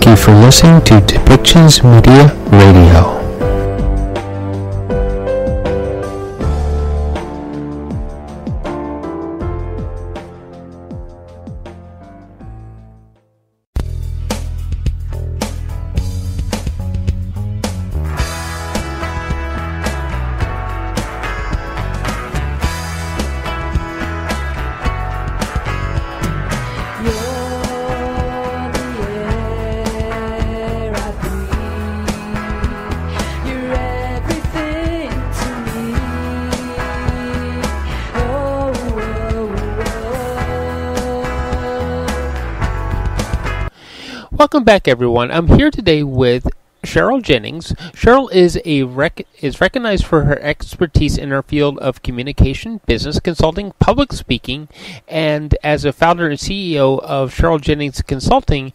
Thank you for listening to Depictions Media Radio. Welcome back, everyone. I'm here today with Cheryl Ginnings. Cheryl is recognized for her expertise in her field of communication, business consulting, public speaking, and as a founder and CEO of Cheryl Ginnings Consulting,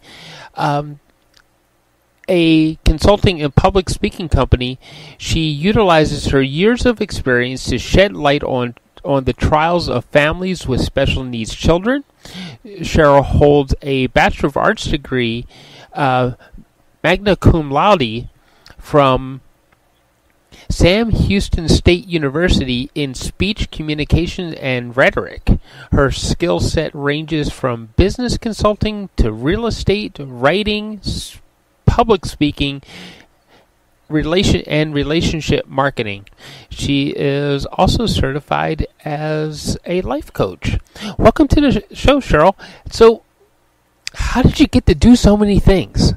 a consulting and public speaking company. She utilizes her years of experience to shed light on the trials of families with special needs children. Cheryl holds a Bachelor of Arts degree, Magna Cum Laude, from Sam Houston State University in Speech Communication and Rhetoric. Her skill set ranges from business consulting to real estate, writing, public speaking, relationship marketing. She is also certified as a life coach. Welcome to the show, Cheryl. So, how did you get to do so many things?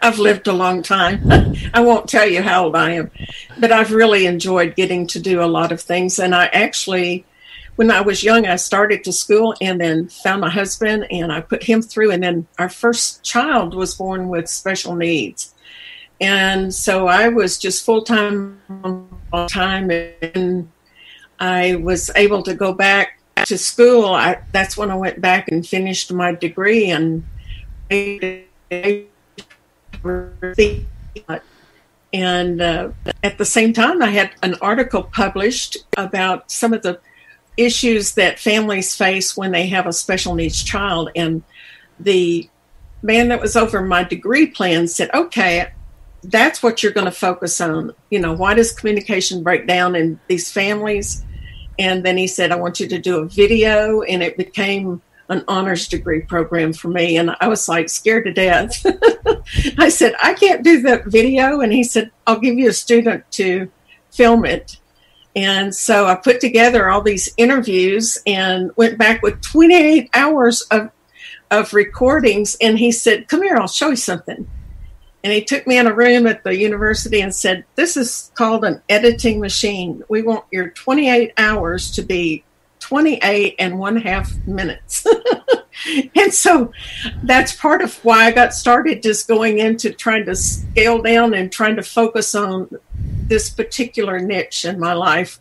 I've lived a long time. I won't tell you how old I am, but I've really enjoyed getting to do a lot of things. And I actually, when I was young, I started to school and then found my husband and I put him through. And then our first child was born with special needs. And so I was just full-time all the time. And I was able to go back to school. That's when I went back and finished my degree. And at the same time, I had an article published about some of the issues that families face when they have a special needs child. And the man that was over my degree plan said, okay, that's what you're going to focus on. You know, why does communication break down in these families? And then he said, I want you to do a video. And it became an honors degree program for me. And I was like scared to death. I said, I can't do that video. And he said, I'll give you a student to film it. And so I put together all these interviews and went back with 28 hours of recordings. And he said, come here, I'll show you something. And he took me in a room at the university and said, this is called an editing machine. We want your 28 hours to be 28 and 1/2 minutes. And so that's part of why I got started, just going into trying to scale down and trying to focus on this particular niche in my life,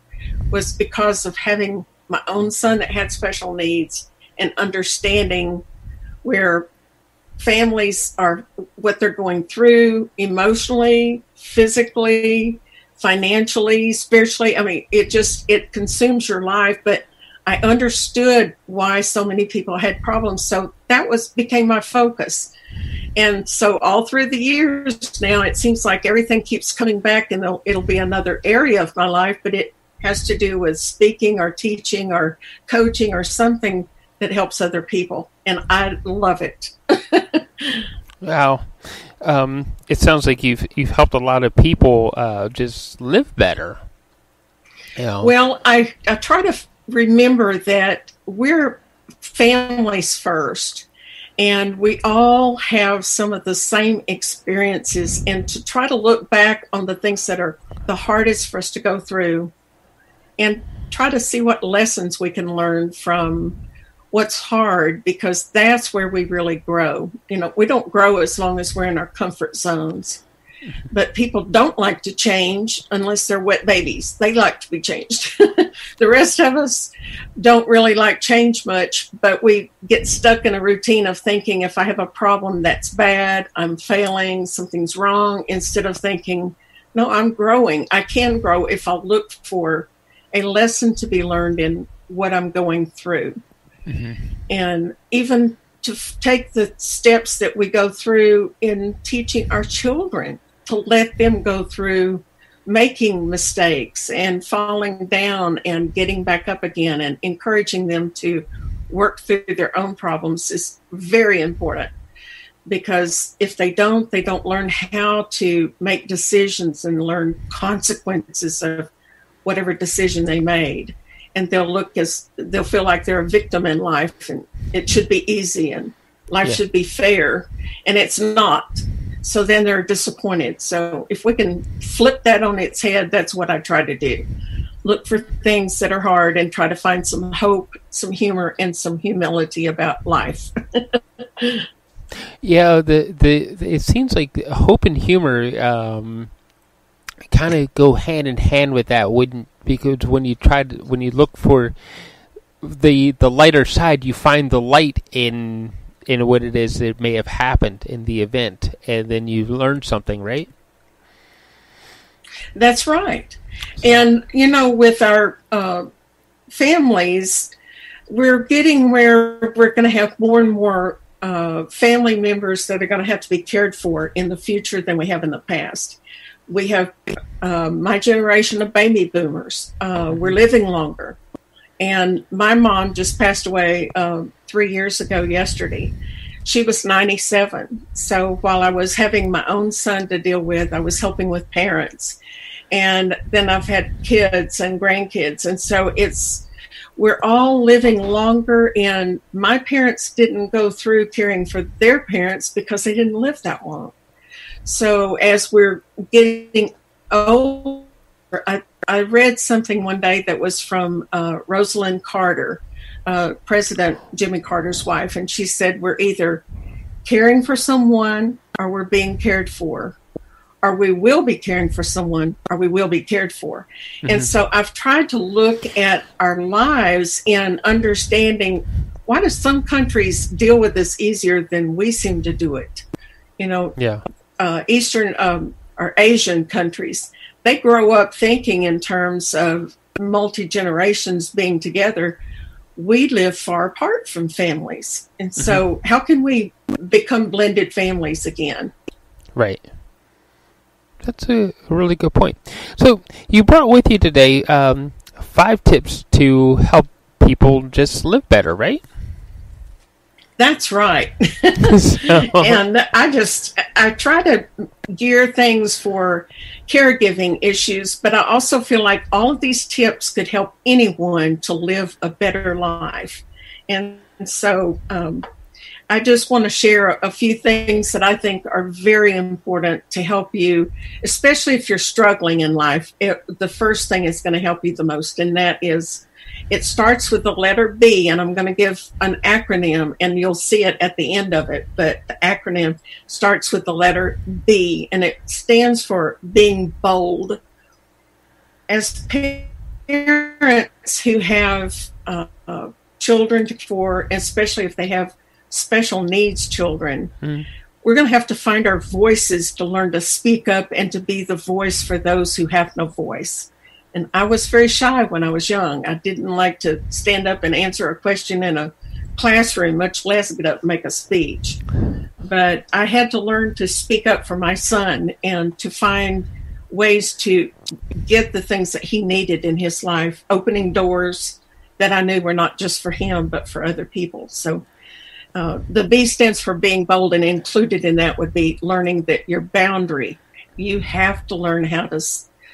was because of having my own son that had special needs and understanding where families are, what they're going through emotionally, physically, financially, spiritually. I mean, it consumes your life, but I understood why so many people had problems. So that became my focus. And so all through the years now, it seems like everything keeps coming back, and it'll be another area of my life, but it has to do with speaking or teaching or coaching or something that helps other people. And I love it. Wow. It sounds like you've helped a lot of people just live better. You know. Well, I try to remember that we're families first, and we all have some of the same experiences, and to try to look back on the things that are the hardest for us to go through and try to see what lessons we can learn from what's hard, because that's where we really grow. You know, we don't grow as long as we're in our comfort zones. But people don't like to change unless they're wet babies. They like to be changed. The rest of us don't really like change much, but we get stuck in a routine of thinking, if I have a problem, that's bad, I'm failing, something's wrong, instead of thinking, no, I'm growing. I can grow if I'll look for a lesson to be learned in what I'm going through. And even to take the steps that we go through in teaching our children, to let them go through making mistakes and falling down and getting back up again, and encouraging them to work through their own problems is very important. Because if they don't learn how to make decisions and learn consequences of whatever decision they made. And they'll feel like they're a victim in life, and it should be easy and life should be fair, and it's not. So then they're disappointed. So if we can flip that on its head, that's what I try to do. Look for things that are hard and try to find some hope, some humor, and some humility about life. Yeah, it seems like hope and humor kind of go hand in hand with that, because when you look for the lighter side, you find the light in what it is that may have happened in the event, and then you learn something, right? That's right. And with our families, we're getting where we're going to have more and more family members that are going to have to be cared for in the future than we have in the past. We have my generation of baby boomers. We're living longer. And my mom just passed away 3 years ago yesterday. She was 97. So while I was having my own son to deal with, I was helping with parents. And then I've had kids and grandkids. And so we're all living longer. And my parents didn't go through caring for their parents because they didn't live that long. So as we're getting older, I read something one day that was from Rosalind Carter, President Jimmy Carter's wife, and she said, we're either caring for someone or we're being cared for, or we will be caring for someone or we will be cared for. Mm-hmm. And so I've tried to look at our lives in understanding, why do some countries deal with this easier than we seem to do it? Eastern or Asian countries, they grow up thinking in terms of multi-generations being together. We live far apart from families. And so how can we become blended families again? Right. That's a really good point. So you brought with you today 5 tips to help people just live better, right? That's right. And I try to gear things for caregiving issues, but I also feel like all of these tips could help anyone to live a better life. And so I just want to share a few things that I think are very important to help you, especially if you're struggling in life. The first thing is going to help you the most, and that is, it starts with the letter B, and I'm going to give an acronym, and you'll see it at the end of it. But the acronym starts with the letter B, and it stands for being bold. As parents who have children to care for, especially if they have special needs children, we're going to have to find our voices to learn to speak up and to be the voice for those who have no voice. And I was very shy when I was young. I didn't like to stand up and answer a question in a classroom, much less get up and make a speech. But I had to learn to speak up for my son and to find ways to get the things that he needed in his life, opening doors that I knew were not just for him, but for other people. So the B stands for being bold, and included in that would be learning that your boundary, you have to learn how to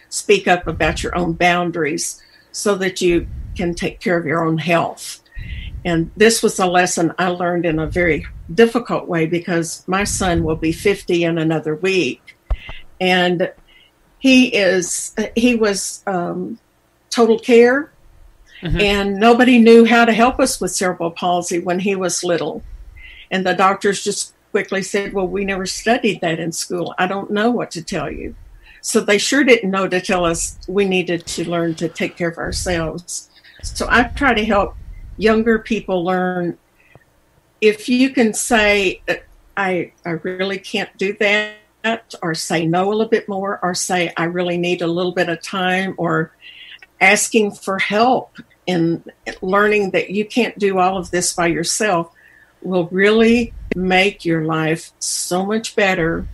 speak up about your own boundaries so that you can take care of your own health. And this was a lesson I learned in a very difficult way, because my son will be 50 in another week. And he was total care, and nobody knew how to help us with cerebral palsy when he was little. And the doctors just quickly said, well, we never studied that in school. I don't know what to tell you. So they sure didn't know to tell us we needed to learn to take care of ourselves. So I try to help younger people learn, if you can say, I really can't do that, or say no a little bit more, or say I really need a little bit of time, or asking for help and learning that you can't do all of this by yourself will really make your life so much better,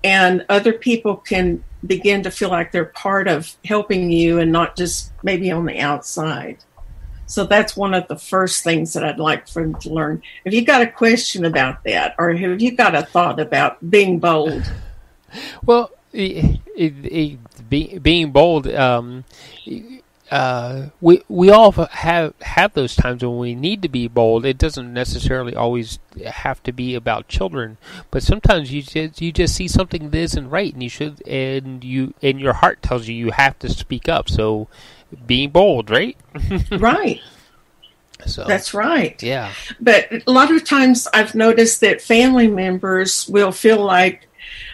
and other people can begin to feel like they're part of helping you and not just maybe on the outside. So that's one of the first things that I'd like for them to learn. Have you got a question about that, or have you got a thought about being bold? Well, being bold, we all have those times when we need to be bold. It doesn't necessarily always have to be about children, but sometimes you just see something that isn't right, and your heart tells you have to speak up. So, being bold, right? Right. So that's right. Yeah. But a lot of times I've noticed that family members will feel like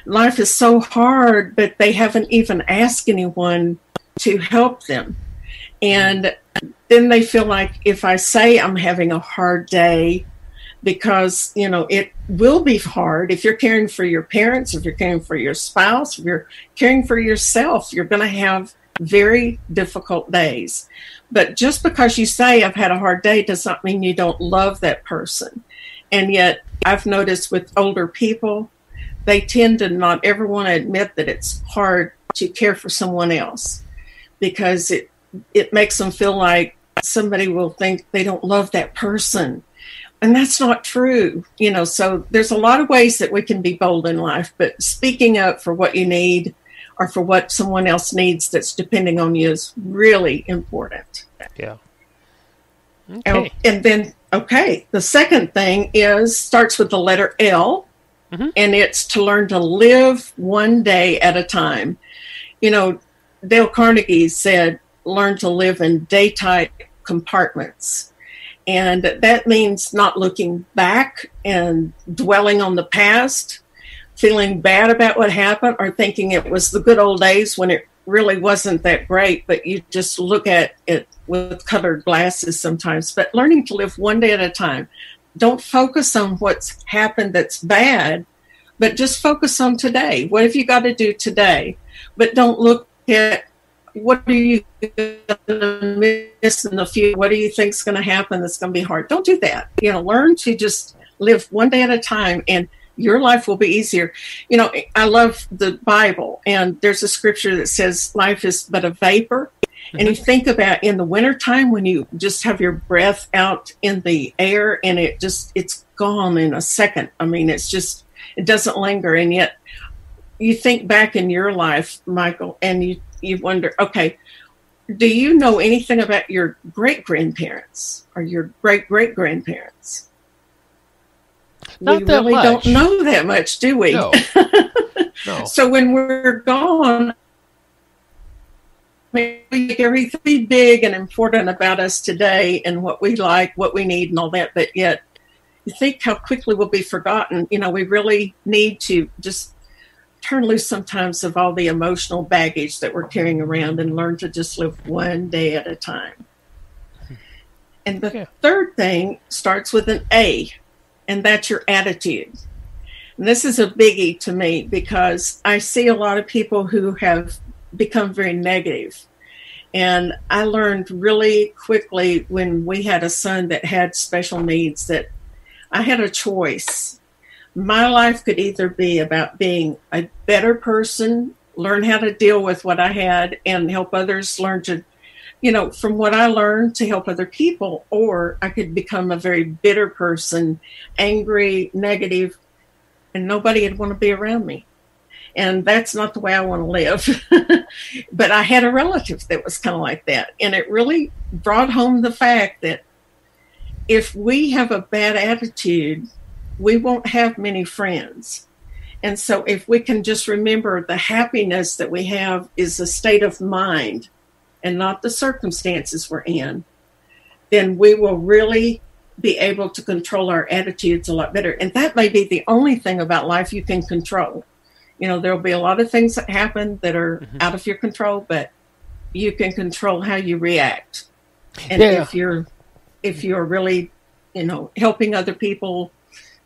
life is so hard, but they haven't even asked anyone to help them. And then they feel like if I say I'm having a hard day, because, it will be hard. If you're caring for your parents, if you're caring for your spouse, if you're caring for yourself, you're going to have very difficult days. But just because you say I've had a hard day does not mean you don't love that person. And yet I've noticed with older people, they tend to not ever want to admit that it's hard to care for someone else, because it makes them feel like somebody will think they don't love that person. And that's not true. So there's a lot of ways that we can be bold in life, but speaking up for what you need or for what someone else needs that's depending on you is really important. Yeah. Okay. And then, the second thing starts with the letter L, and it's to learn to live one day at a time. Dale Carnegie said, learn to live in day-type compartments. And that means not looking back and dwelling on the past, feeling bad about what happened, or thinking it was the good old days when it really wasn't that great, but you just look at it with colored glasses sometimes. But learning to live one day at a time. Don't focus on what's happened that's bad, but just focus on today. What have you got to do today? But don't look at what are you going to miss in the future? What do you think is going to happen that's going to be hard? Don't do that. Learn to just live one day at a time, and your life will be easier. I love the Bible, and there's a scripture that says life is but a vapor. And you think about in the wintertime when you just have your breath out in the air and it's gone in a second. I mean, it doesn't linger. And yet you think back in your life, Michael, and you wonder, okay, do you know anything about your great-grandparents or your great-great-grandparents? Not we that really much. Don't know that much, do we? No. No. So when we're gone, we make everything big and important about us today and what we like, what we need, and all that. But yet, you think how quickly we'll be forgotten. We really need to just turn loose sometimes of all the emotional baggage that we're carrying around and learn to just live one day at a time. And the third thing starts with an A, and that's your attitude. And this is a biggie to me because I see a lot of people who have become very negative. And I learned really quickly when we had a son that had special needs that I had a choice. My life could either be about being a better person, learn how to deal with what I had, and help others learn to, from what I learned to help other people, or I could become a very bitter person, angry, negative, and nobody would want to be around me. And that's not the way I want to live. But I had a relative that was kind of like that. And it really brought home the fact that if we have a bad attitude, we won't have many friends. And so if we can just remember the happiness that we have is a state of mind and not the circumstances we're in, then we will really be able to control our attitudes a lot better. And that may be the only thing about life you can control. There'll be a lot of things that happen that are out of your control, but you can control how you react. And if you're really, helping other people,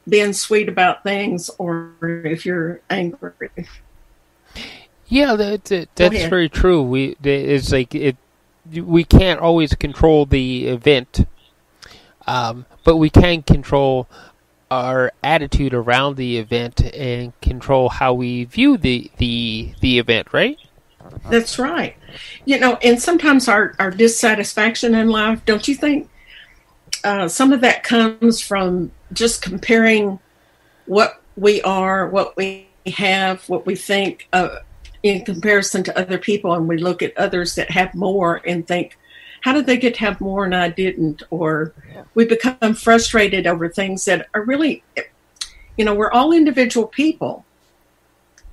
being sweet about things, or if you're angry. Yeah, that's very true. we can't always control the event, but we can control our attitude around the event and control how we view the event, right? That's right. And sometimes our dissatisfaction in life, don't you think some of that comes from just comparing what we are, what we have, what we think in comparison to other people, and we look at others that have more and think, how did they get to have more and I didn't? Or we become frustrated over things that are really, we're all individual people.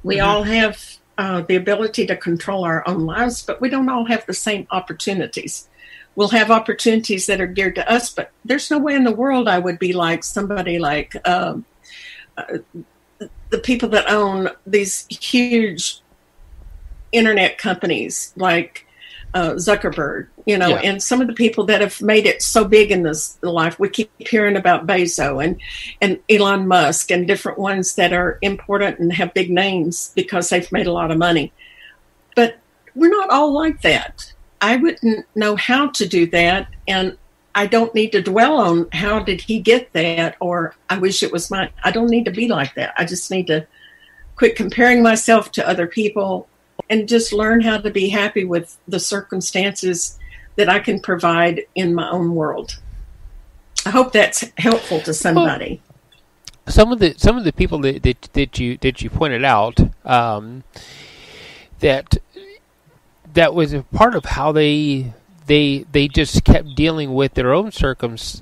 We all have the ability to control our own lives, but we don't all have the same opportunities. We'll have opportunities that are geared to us, but there's no way in the world I would be like somebody like the people that own these huge internet companies like Zuckerberg, and some of the people that have made it so big in this life. We keep hearing about Bezos and Elon Musk and different ones that are important and have big names because they've made a lot of money. But we're not all like that. I wouldn't know how to do that, and I don't need to dwell on how did he get that, or I wish it was mine. I don't need to be like that. I just need to quit comparing myself to other people and just learn how to be happy with the circumstances that I can provide in my own world. I hope that's helpful to somebody. Well, some of the people that you pointed out, that was a part of how they just kept dealing with their own circumstance,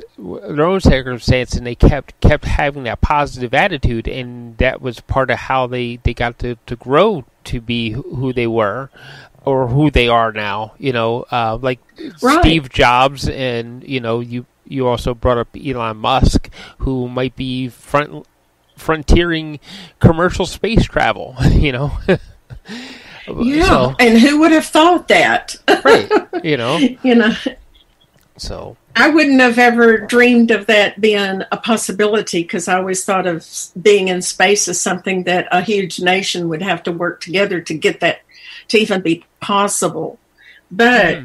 and they kept having that positive attitude, and that was part of how they got to grow to be who they were or who they are now. Like right. Steve Jobs, and you also brought up Elon Musk, who might be frontiering commercial space travel. Yeah, so, and who would have thought that? Right, So I wouldn't have ever dreamed of that being a possibility, because I always thought of being in space as something that a huge nation would have to work together to get that to even be possible. But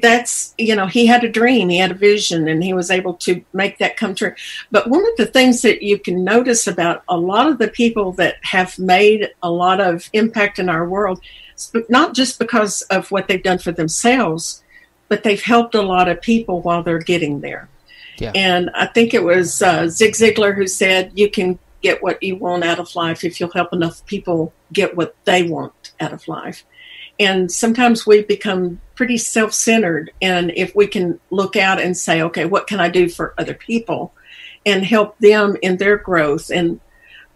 that's, he had a dream, he had a vision, and he was able to make that come true. But one of the things that you can notice about a lot of the people that have made a lot of impact in our world, not just because of what they've done for themselves, but they've helped a lot of people while they're getting there. Yeah. And I think it was Zig Ziglar who said, you can get what you want out of life if you'll help enough people get what they want out of life. And sometimes we become pretty self-centered. And if we can look out and say, okay, what can I do for other people and help them in their growth, and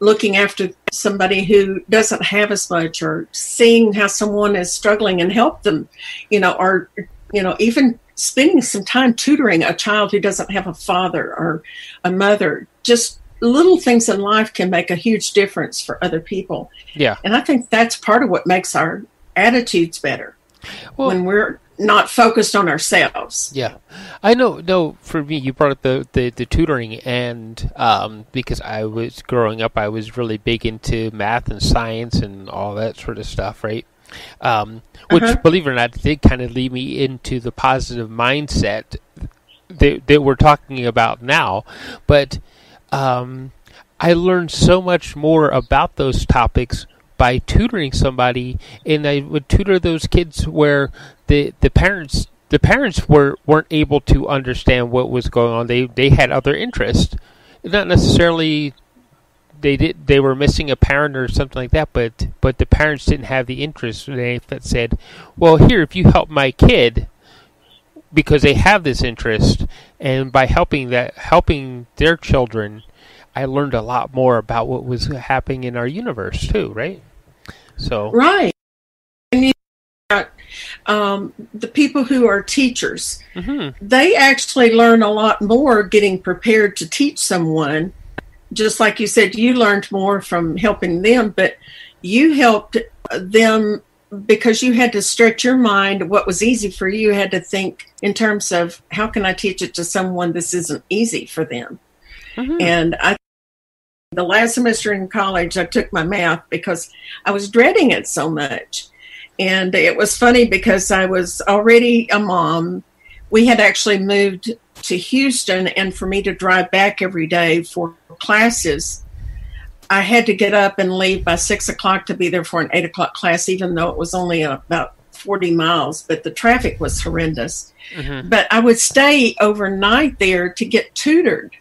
looking after somebody who doesn't have as much, or seeing how someone is struggling and help them, or, even spending some time tutoring a child who doesn't have a father or a mother. Just little things in life can make a huge difference for other people. Yeah. And I think that's part of what makes our attitudes better, when we're not focused on ourselves. Yeah, I know. No, for me, you brought up the tutoring, and because I was growing up, I was really big into math and science and all that sort of stuff, right? Which, believe it or not, did kind of lead me into the positive mindset that we're talking about now. But I learned so much more about those topics by tutoring somebody, and I would tutor those kids where the parents weren't able to understand what was going on. They had other interests, not necessarily they were missing a parent or something like that, but the parents didn't have the interest. They said, well, here, if you help my kid, because they have this interest, and by helping their children, I learned a lot more about what was happening in our universe too, right? So right. And the people who are teachers, they actually learn a lot more getting prepared to teach someone. Just like you said, you learned more from helping them, but you helped them because you had to stretch your mind. What was easy for you had to think in terms of, how can I teach it to someone this isn't easy for them? And the last semester in college, I took my math because I was dreading it so much. And it was funny because I was already a mom. We had actually moved to Houston, and for me to drive back every day for classes, I had to get up and leave by 6 o'clock to be there for an 8 o'clock class, even though it was only about 40 miles, but the traffic was horrendous. Mm-hmm. But I would stay overnight there to get tutored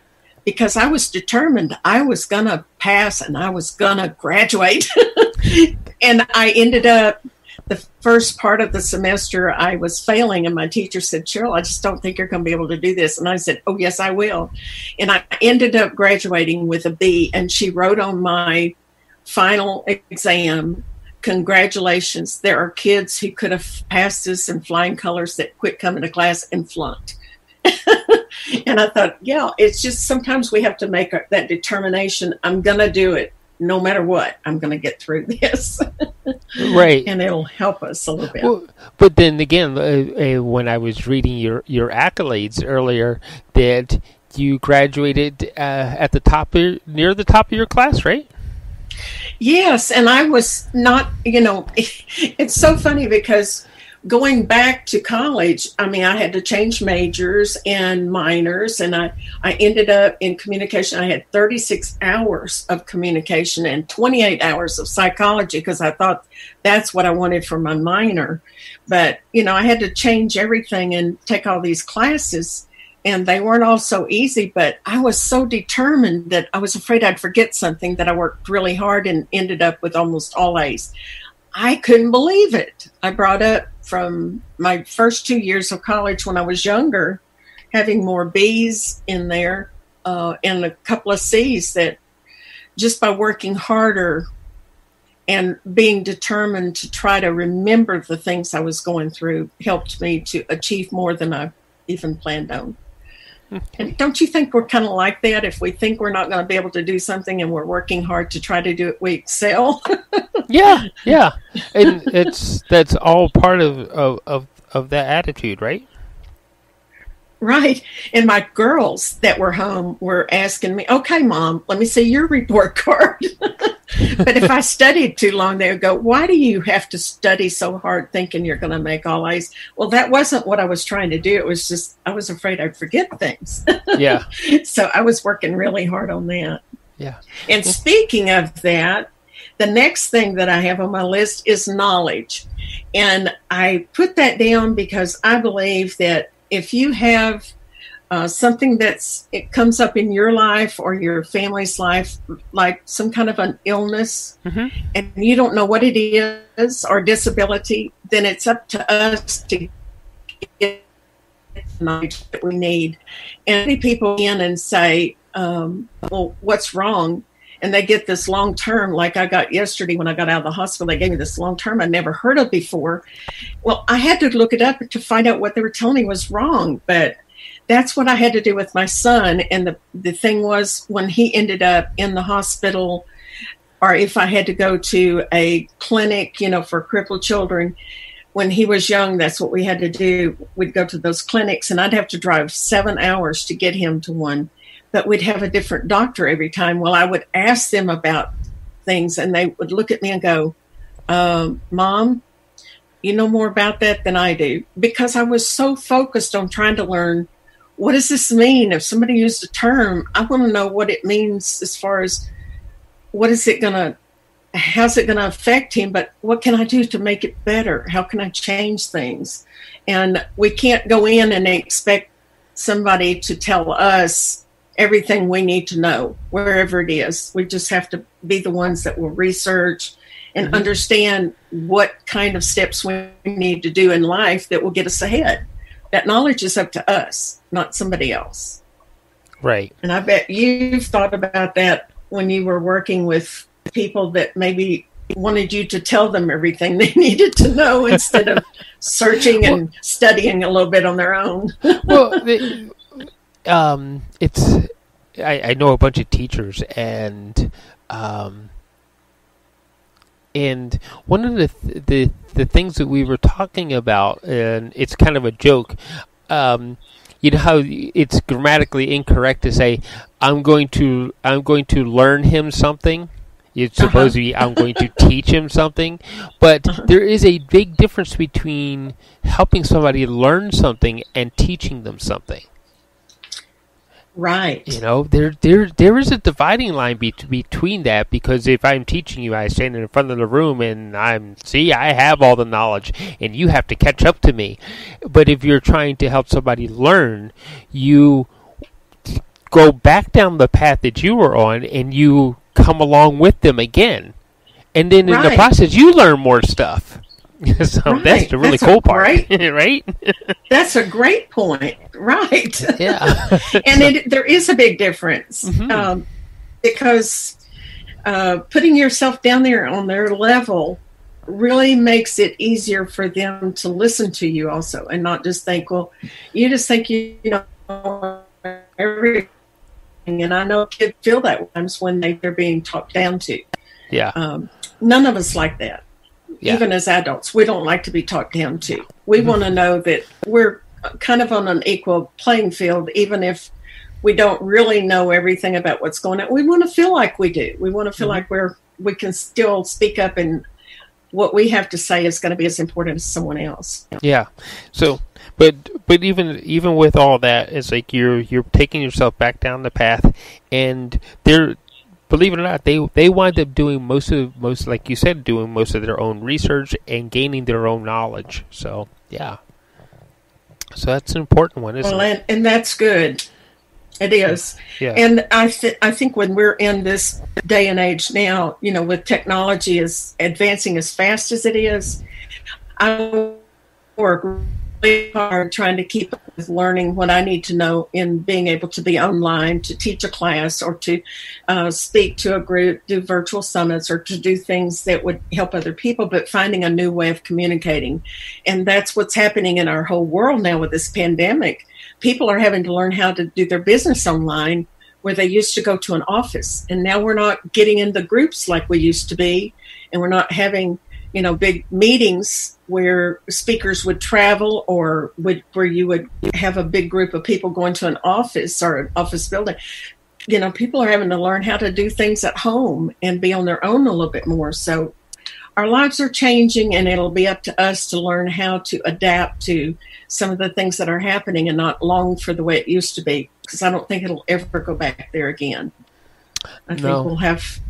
because I was determined I was going to pass and I was going to graduate. And I ended up, the first part of the semester, I was failing, and my teacher said, Cheryl, I just don't think you're going to be able to do this. And I said, oh, yes, I will. And I ended up graduating with a B, and she wrote on my final exam, congratulations, there are kids who could have passed this in flying colors that quit coming to class and flunked. And I thought, yeah, it's just sometimes we have to make that determination. I'm going to do it. No matter what, I'm going to get through this. Right. And it'll help us a little bit. Well, but then again, when I was reading your accolades earlier, that you graduated at the top near the top of your class, right? Yes, and I was not, it's so funny because going back to college, I mean, I had to change majors and minors, and I ended up in communication. I had 36 hours of communication and 28 hours of psychology because I thought that's what I wanted for my minor. But, I had to change everything and take all these classes, and they weren't all so easy, but I was so determined that I was afraid I'd forget something that I worked really hard and ended up with almost all A's. I couldn't believe it. I brought up from my first 2 years of college when I was younger, having more B's in there and a couple of C's, that just by working harder and being determined to try to remember the things I was going through helped me to achieve more than I even planned on. And don't you think we're kind of like that? If we think we're not going to be able to do something and we're working hard to try to do it, we excel. Yeah. And that's all part of that attitude, right? Right. And my girls that were home were asking me, okay, Mom, let me see your report card. But if I studied too long, they would go, why do you have to study so hard thinking you're going to make all A's? Well, that wasn't what I was trying to do. It was just, I was afraid I'd forget things. Yeah. So I was working really hard on that. Yeah. And speaking of that, the next thing that I have on my list is knowledge. And I put that down because I believe that if you have something it comes up in your life or your family's life, like some kind of an illness, mm-hmm. and you don't know what it is or disability, then it's up to us to get the knowledge that we need. And many people in and say, well, what's wrong? And they get this long term, like I got yesterday when I got out of the hospital, they gave me this long term I'd never heard of before. Well, I had to look it up to find out what they were telling me was wrong. But that's what I had to do with my son. And the thing was, when he ended up in the hospital, or if I had to go to a clinic, for crippled children, when he was young, that's what we had to do. We'd go to those clinics, and I'd have to drive 7 hours to get him to one. But we'd have a different doctor every time. Well, I would ask them about things, and they would look at me and go, Mom, you know more about that than I do. Because I was so focused on trying to learn, what does this mean? If somebody used a term, I want to know what it means as far as how's it going to affect him, but what can I do to make it better? How can I change things? And we can't go in and expect somebody to tell us everything we need to know, wherever it is. We just have to be the ones that will research and mm-hmm. understand what kind of steps we need to do in life that will get us ahead. That knowledge is up to us, not somebody else. Right. And I bet you've thought about that when you were working with people that maybe wanted you to tell them everything they needed to know instead of searching and studying a little bit on their own. Well, I know a bunch of teachers, and one of the things that we were talking about, and it's kind of a joke, you know how it's grammatically incorrect to say I'm going to learn him something, It's supposed to be, I'm going to teach him something. But there is a big difference between helping somebody learn something and teaching them something. Right. You know, there is a dividing line between that, because if I'm teaching you, I stand in front of the room and I have all the knowledge and you have to catch up to me. But if you're trying to help somebody learn, you go back down the path that you were on and you come along with them again. And then in the process, you learn more stuff. So that's the really cool part, right? That's a great point, right? Yeah. And there is a big difference, because putting yourself down there on their level really makes it easier for them to listen to you also, and not just think, well, you just think you know everything. And I know kids feel that times when they're being talked down to. Yeah. None of us like that. Yeah. Even as adults, we don't like to be talked down to. We want to know that we're kind of on an equal playing field, even if we don't really know everything about what's going on. We want to feel like we do. We want to feel like we can still speak up, and what we have to say is going to be as important as someone else. Yeah. So, but even with all that, it's like you're taking yourself back down the path, and believe it or not, they wind up doing most like you said, doing most of their own research and gaining their own knowledge. So yeah, so that's an important one, isn't it? And that's good. It is. Yeah. And I think when we're in this day and age now, you know, with technology is advancing as fast as it is, I work really hard trying to keep up with learning what I need to know in being able to be online, to teach a class, or to speak to a group, do virtual summits, or to do things that would help other people, but finding a new way of communicating. And that's what's happening in our whole world now with this pandemic. People are having to learn how to do their business online, where they used to go to an office. And now we're not getting into groups like we used to be, and we're not having, you know, big meetings where speakers would travel, or where you would have a big group of people going to an office or an office building. You know, people are having to learn how to do things at home and be on their own a little bit more. So our lives are changing, and it'll be up to us to learn how to adapt to some of the things that are happening and not long for the way it used to be, because I don't think it'll ever go back there again. I think we'll have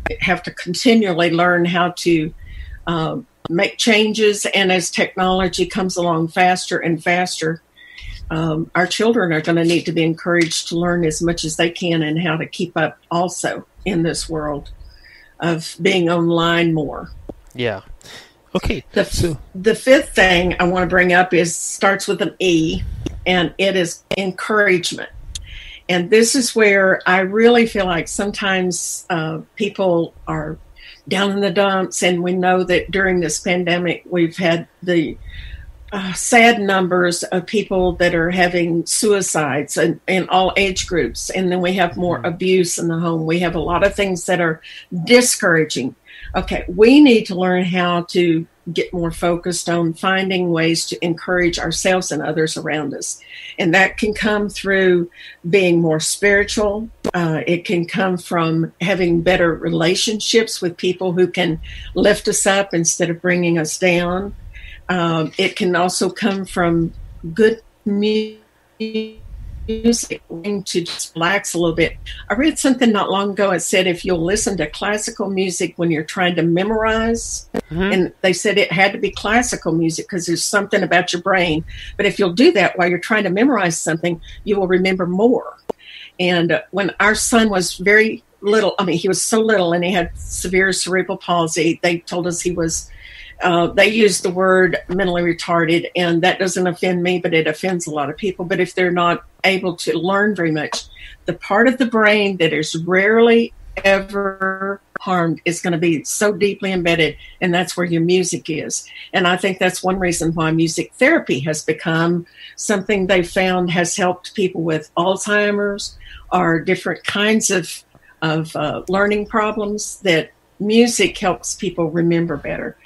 to continually learn how to make changes, and as technology comes along faster and faster, our children are going to need to be encouraged to learn as much as they can and how to keep up also in this world of being online more. Yeah. Okay. The fifth thing I want to bring up starts with an E, and it is encouragement. And this is where I really feel like sometimes people are down in the dumps, and we know that during this pandemic we've had the sad numbers of people that are having suicides in all age groups, and then we have more abuse in the home. We have a lot of things that are discouraging. Okay, we need to learn how to get more focused on finding ways to encourage ourselves and others around us. And that can come through being more spiritual. It can come from having better relationships with people who can lift us up instead of bringing us down. It can also come from good music, to just relax a little bit. I read something not long ago. It said if you'll listen to classical music when you're trying to memorize, and they said it had to be classical music because there's something about your brain. But if you'll do that while you're trying to memorize something, you will remember more. And when our son was very little, I mean, he was so little and he had severe cerebral palsy, they told us he was they use the word mentally retarded, and that doesn't offend me, but it offends a lot of people. But if they're not able to learn very much, the part of the brain that is rarely ever harmed is going to be so deeply embedded, and that's where your music is. And I think that's one reason why music therapy has become something they found has helped people with Alzheimer's or different kinds of learning problems, that music helps people remember better.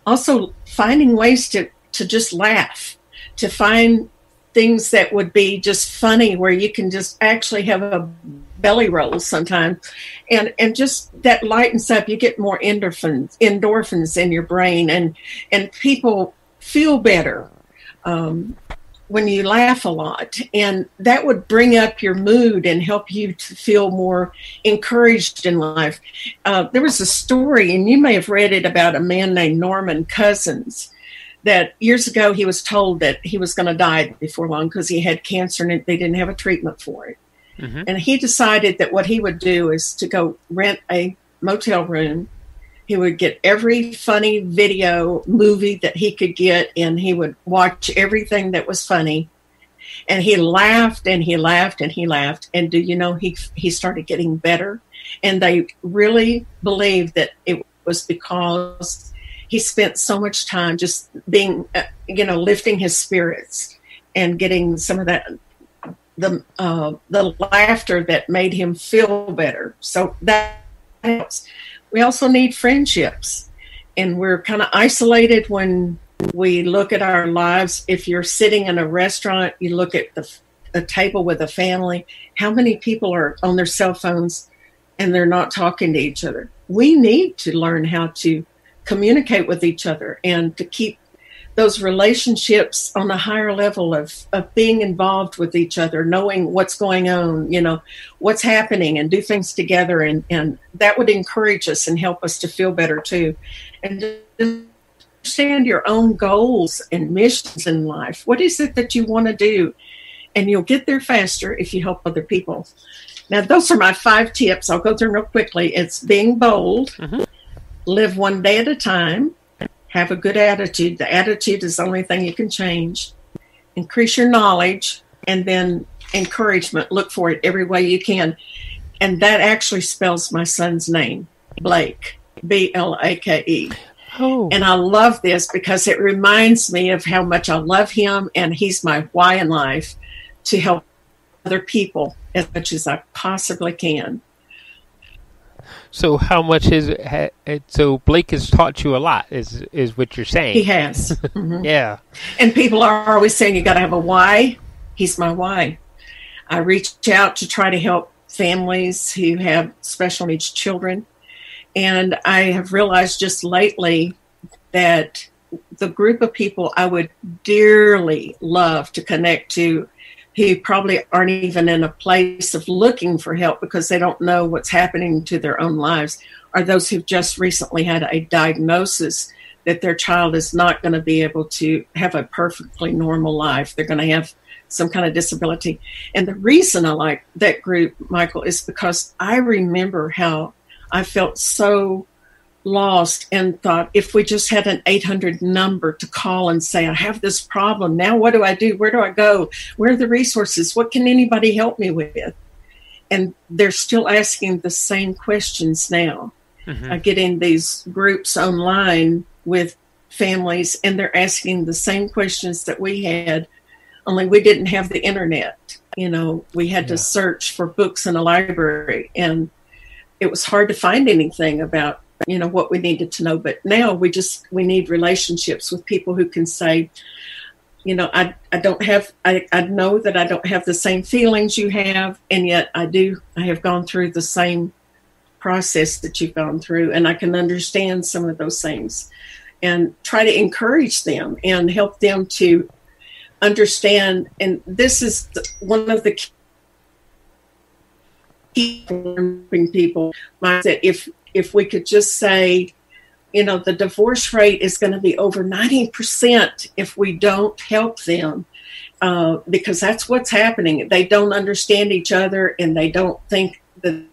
Also, finding ways to just laugh, to find things that would be just funny, where you can just actually have a belly rolls sometimes. And just that lightens up. You get more endorphins in your brain, and people feel better when you laugh a lot. And that would bring up your mood and help you to feel more encouraged in life. There was a story, and you may have read it, about a man named Norman Cousins, that years ago he was told that he was going to die before long because he had cancer and they didn't have a treatment for it. Mm-hmm. And he decided that what he would do is to go rent a motel room. He would get every funny video movie that he could get, and he would watch everything that was funny. And he laughed and he laughed and he laughed. And do you know, he started getting better. And they really believed that it was because he spent so much time just being, lifting his spirits and getting some of that, the laughter that made him feel better. So that helps. We also need friendships, and we're kind of isolated when we look at our lives. If you're sitting in a restaurant, you look at a table with a family, how many people are on their cell phones and they're not talking to each other? We need to learn how to communicate with each other and to keep those relationships on a higher level of being involved with each other, knowing what's going on, what's happening, and do things together. And that would encourage us and help us to feel better too. And to understand your own goals and missions in life. What is it that you want to do? And you'll get there faster if you help other people. Now, those are my 5 tips. I'll go through them real quickly. It's being bold. Mm-hmm. Live one day at a time. Have a good attitude. The attitude is the only thing you can change. Increase your knowledge, and then encouragement. Look for it every way you can. And that actually spells my son's name, Blake, Blake. Oh. And I love this because it reminds me of how much I love him, and he's my why in life, to help other people as much as I possibly can. So how much so Blake has taught you a lot, is what you're saying. He has. Mm-hmm. Yeah. And people are always saying you got to have a why. He's my why. I reach out to try to help families who have special needs children. And I have realized just lately that the group of people I would dearly love to connect to, who probably aren't even in a place of looking for help because they don't know what's happening to their own lives, are those who've just recently had a diagnosis that their child is not going to be able to have a perfectly normal life. They're going to have some kind of disability. And the reason I like that group, Michael, is because I remember how I felt so lost and thought, if we just had an 800 number to call and say, I have this problem. Now what do I do? Where do I go? Where are the resources? What can anybody help me with? And they're still asking the same questions now. Mm-hmm. I get in these groups online with families, and they're asking the same questions that we had, only we didn't have the internet. We had to search for books in a library, and it was hard to find anything about what we needed to know. But now we need relationships with people who can say, I know that I don't have the same feelings you have, and yet I have gone through the same process that you've gone through, and I can understand some of those things, and try to encourage them and help them to understand. And this is one of the key people mindset. If we could just say, the divorce rate is going to be over 90% if we don't help them, because that's what's happening. They don't understand each other, and they don't think that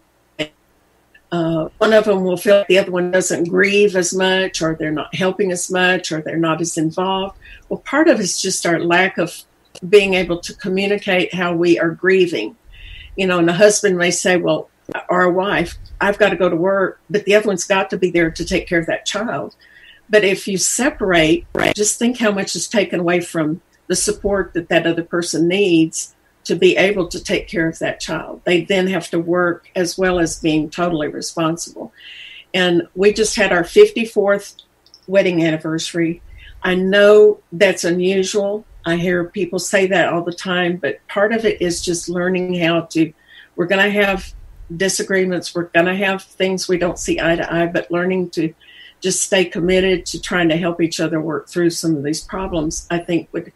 one of them will feel like the other one doesn't grieve as much, or they're not helping as much, or they're not as involved. Well, part of it's just our lack of being able to communicate how we are grieving. And the husband may say, well, or a wife, I've got to go to work, but the other one's got to be there to take care of that child. But if you separate, just think how much is taken away from the support that other person needs to be able to take care of that child. They then have to work as well as being totally responsible. And we just had our 54th wedding anniversary. I know that's unusual. I hear people say that all the time, but part of it is just learning how to, we're going to have disagreements. We're going to have things we don't see eye to eye, but learning to just stay committed to trying to help each other work through some of these problems, I think would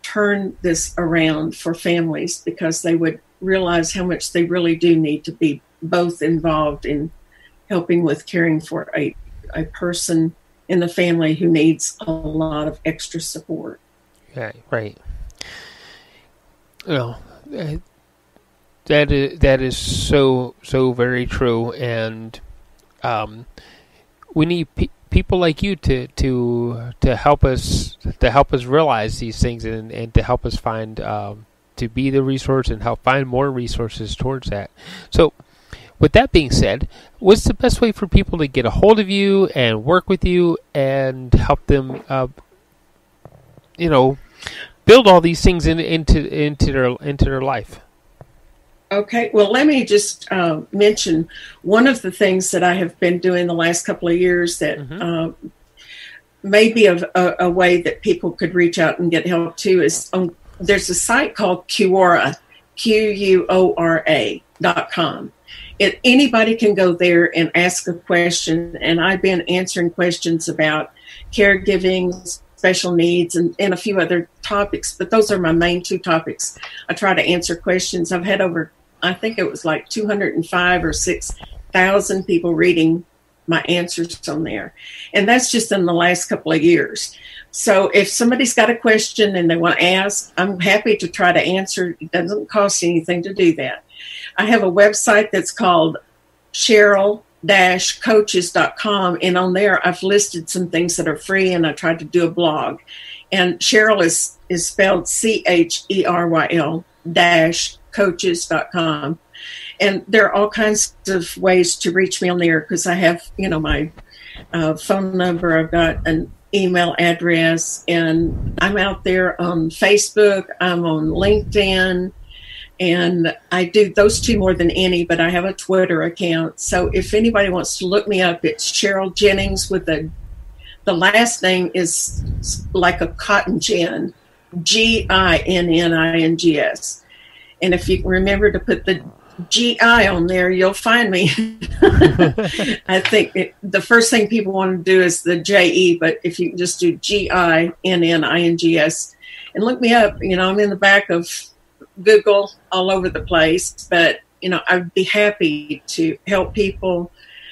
turn this around for families, because they would realize how much they really do need to be both involved in helping with caring for a person in the family who needs a lot of extra support. Yeah, right. Well, that is so very true, and we need people like you to help us realize these things, and to help us find to be the resource and help find more resources towards that. So, with that being said, what's the best way for people to get a hold of you and work with you and help them, build all these things into their life? Okay, well, let me just mention one of the things that I have been doing the last couple of years that may be a way that people could reach out and get help too is there's a site called Quora, Quora.com. Anybody can go there and ask a question, and I've been answering questions about caregiving, special needs, and a few other topics, but those are my main two topics. I try to answer questions. I've had over, I think it was like 205 or 6,000 people reading my answers on there, and that's just in the last couple of years. So if somebody's got a question and they want to ask, I'm happy to try to answer. It doesn't cost anything to do that. I have a website that's called Cheryl-coaches.com, and on there I've listed some things that are free, and I tried to do a blog. And Cheryl is spelled CHERL-coaches.com. And there are all kinds of ways to reach me on there, because I have, my phone number, I've got an email address, and I'm out there on Facebook, I'm on LinkedIn, and I do those two more than any, but I have a Twitter account. So if anybody wants to look me up, it's Cheryl Ginnings with the last name is like a cotton gin, Ginnings. And if you remember to put the GI on there, you'll find me. I think the first thing people want to do is the JE, but if you just do GINNINGS and look me up, I'm in the back of Google all over the place, but I'd be happy to help people.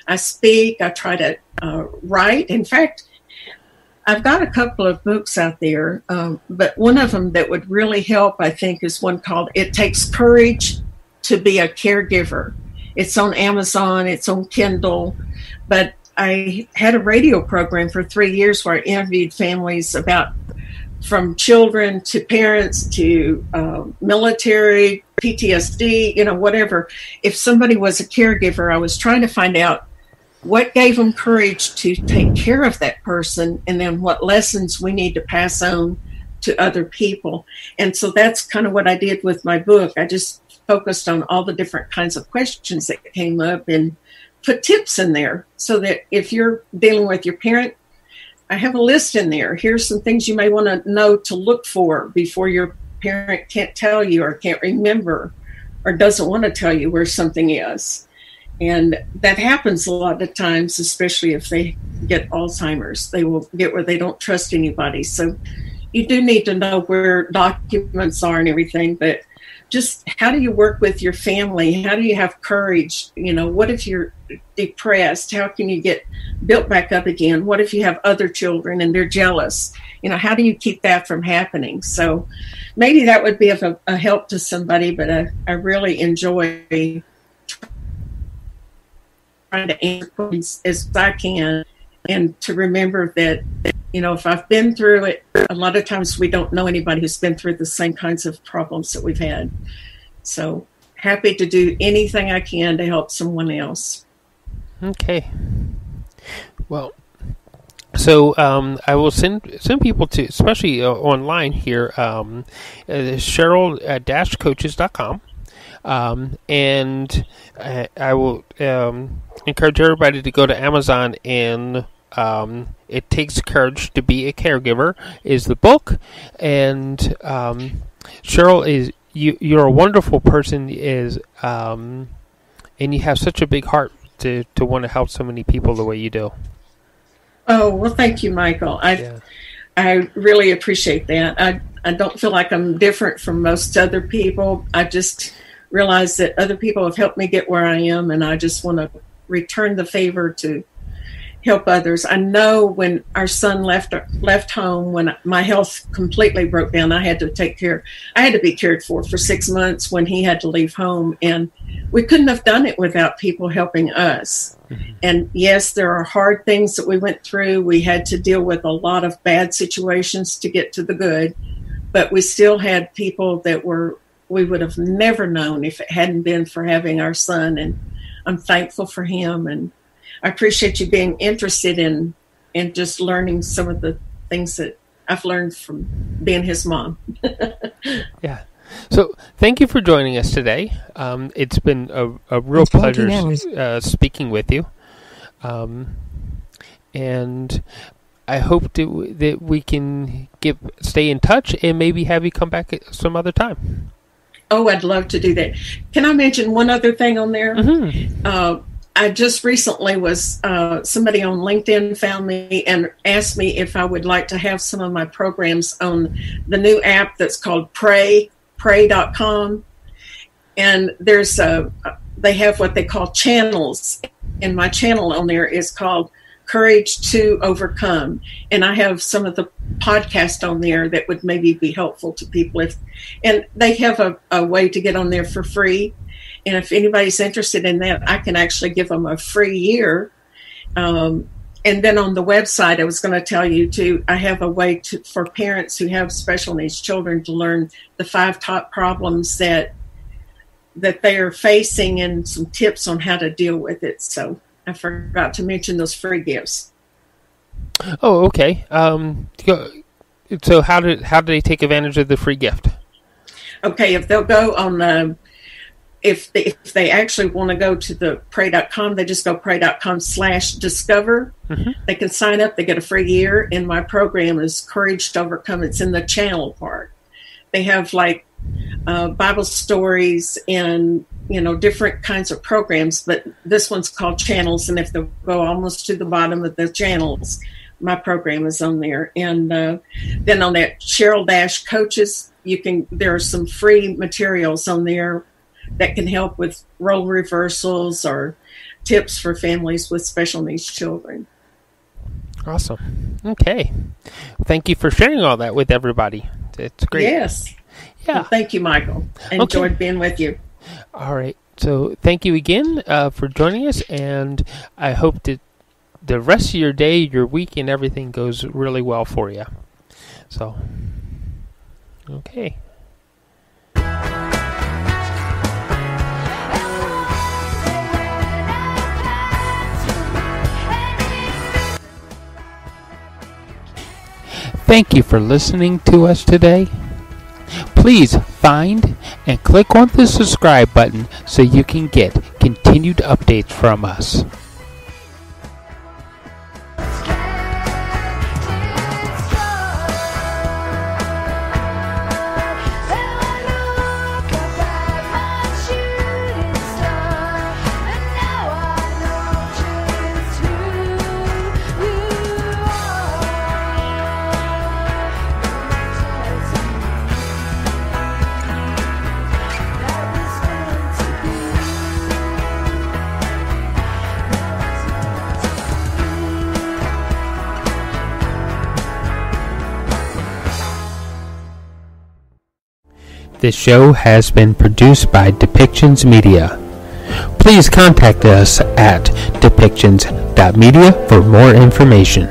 I speak, I try to write. In fact, I've got a couple of books out there, but one of them that would really help, I think, is one called It Takes Courage to Be a Caregiver. It's on Amazon, it's on Kindle, but I had a radio program for 3 years where I interviewed families from children to parents to military, PTSD, whatever. If somebody was a caregiver, I was trying to find out what gave them courage to take care of that person, and then what lessons we need to pass on to other people. And so that's kind of what I did with my book. I just focused on all the different kinds of questions that came up and put tips in there, so that if you're dealing with your parent, I have a list in there. Here's some things you may want to know to look for before your parent can't tell you or can't remember or doesn't want to tell you where something is. And that happens a lot of times, especially if they get Alzheimer's. They will get where they don't trust anybody. So you do need to know where documents are and everything, but just how do you work with your family? How do you have courage? What if you're depressed? How can you get built back up again? What if you have other children and they're jealous? How do you keep that from happening? So maybe that would be of a help to somebody, but I really enjoy trying to answer questions as I can, and to remember that, if I've been through it, a lot of times we don't know anybody who's been through the same kinds of problems that we've had. So happy to do anything I can to help someone else. Okay. Well, so I will send people to, especially online here, Cheryl-coaches.com. And I will encourage everybody to go to Amazon, and It Takes Courage to Be a Caregiver is the book. And Cheryl, you're a wonderful person. And you have such a big heart to want to help so many people the way you do. Oh, well, thank you, Michael. I really appreciate that. I don't feel like I'm different from most other people. I just realize that other people have helped me get where I am, and I just want to return the favor to help others. I know when our son left home, when my health completely broke down, I had to be cared for 6 months when he had to leave home, and we couldn't have done it without people helping us. Mm-hmm. And yes, there are hard things that we went through. We had to deal with a lot of bad situations to get to the good, but we still had people that we would have never known if it hadn't been for having our son, and I'm thankful for him, and I appreciate you being interested in just learning some of the things that I've learned from being his mom. Yeah. So thank you for joining us today. It's been a real pleasure speaking with you. And I hope that we can stay in touch and maybe have you come back some other time. Oh, I'd love to do that. Can I mention one other thing on there? Mm-hmm. I just recently somebody on LinkedIn found me and asked me if I would like to have some of my programs on the new app that's called pray.com. And they have what they call channels. And my channel on there is called Courage to Overcome. And I have some of the podcasts on there that would maybe be helpful to people. And they have a way to get on there for free. And if anybody's interested in that, I can actually give them a free year. And then on the website, I was going to tell you too, I have a way for parents who have special needs children to learn the 5 top problems that they are facing and some tips on how to deal with it. So I forgot to mention those free gifts. Oh, okay. So how do they take advantage of the free gift? Okay, if they'll go on if they actually want to go to the pray.com, they just go pray.com/discover. Mm-hmm. They can sign up. They get a free year. And my program is Courage to Overcome. It's in the channel part. They have like Bible stories and, different kinds of programs. But this one's called Channels. And if they go almost to the bottom of the channels, my program is on there. And then on that Cheryl-Coaches, there are some free materials on there that can help with role reversals or tips for families with special needs children. Awesome. Okay. Thank you for sharing all that with everybody. It's great. Yes. Yeah. Well, thank you, Michael. I enjoyed being with you. All right. So thank you again for joining us, and I hope that the rest of your day, your week, and everything goes really well for you. So, okay. Thank you for listening to us today. Please find and click on the subscribe button so you can get continued updates from us. This show has been produced by Depictions Media. Please contact us at depictions.media for more information.